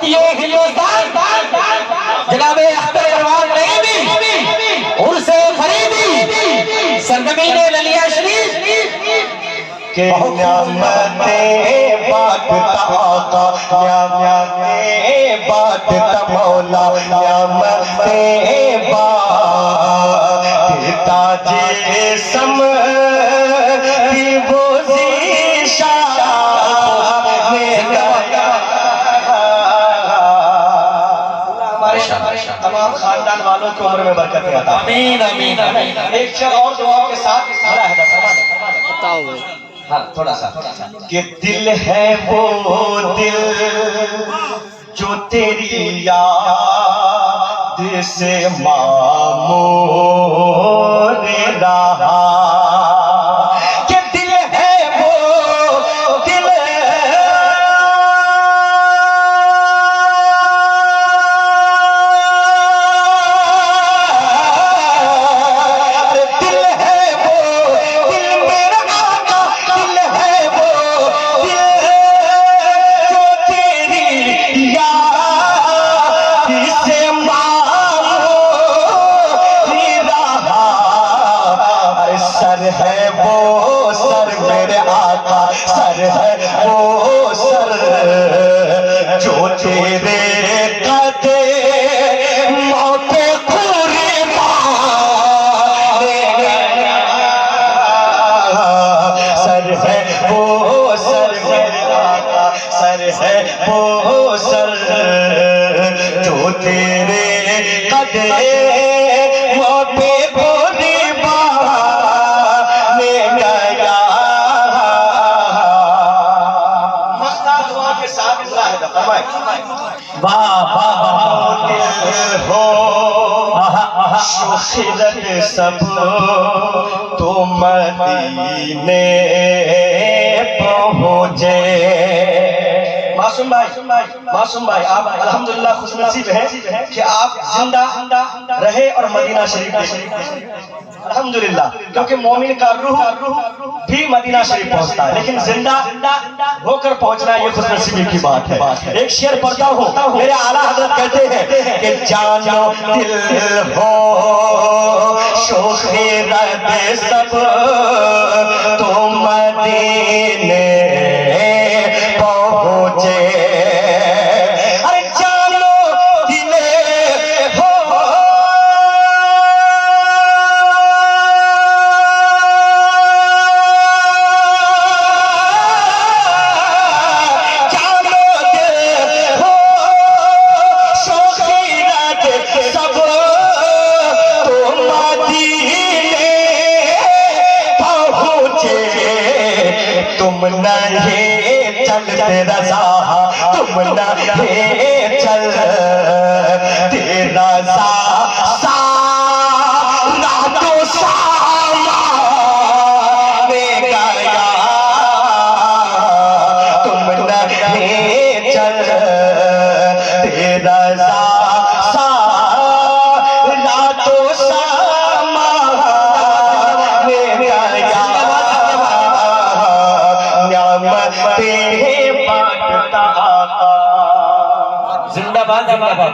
ये हिंदुस्तान जनाबे अख्तर इरफान नईमी उर्से फरीदी सरजमीन ललिया शरीफ के न्यामतें बांटता आका, न्यामतें बांटता मौला, न्यामतें बांटता जिस्म की वो ज़ीशा में गया। तमाम खानदान वालों को उम्र में बरकत अता। आमीन आमीन आमीन। एक शेर और दुआओं के साथ भरा है बताओ भाई। हाँ थोड़ा सा कि दिल है वो दिल जो तेरी याद से मामूर रहा, कि दिल है वो दिल है वो सर मेरे आका, सर है वो सर जो तेरे कदे मौके पूरे सर है वो सर मेरे आका, सर है वो सर जो तेरे कदे मौके पूरे हो शुखिरत सब तो मदीने पहुँचे। मासूम भाई आप अल्हम्दुलिल्लाह खुशनसीब हैं कि आप जिंदा रहे और मदीना शरीफ देखे अल्हम्दुलिल्लाह, क्योंकि मोमिन का रूह भी मदीना शरीफ पहुंचता है, लेकिन जिंदा होकर पहुंचना ये खुशनसीबी की बात है। एक शेर पढ़ता हूँ, मेरे आला हजरत कहते हैं कि जानो दिल हो शोखिरत सब तो मदीने पहुंचे। अरे जानो दिल हो तुम नहीं चलते रज़ा, तुम नहीं चलते रज़ा सारा तो सामाने गया, तुम नहीं चलते रज़ा सारा तो सामाने गया। जिंदाबाद जिंदाबाद।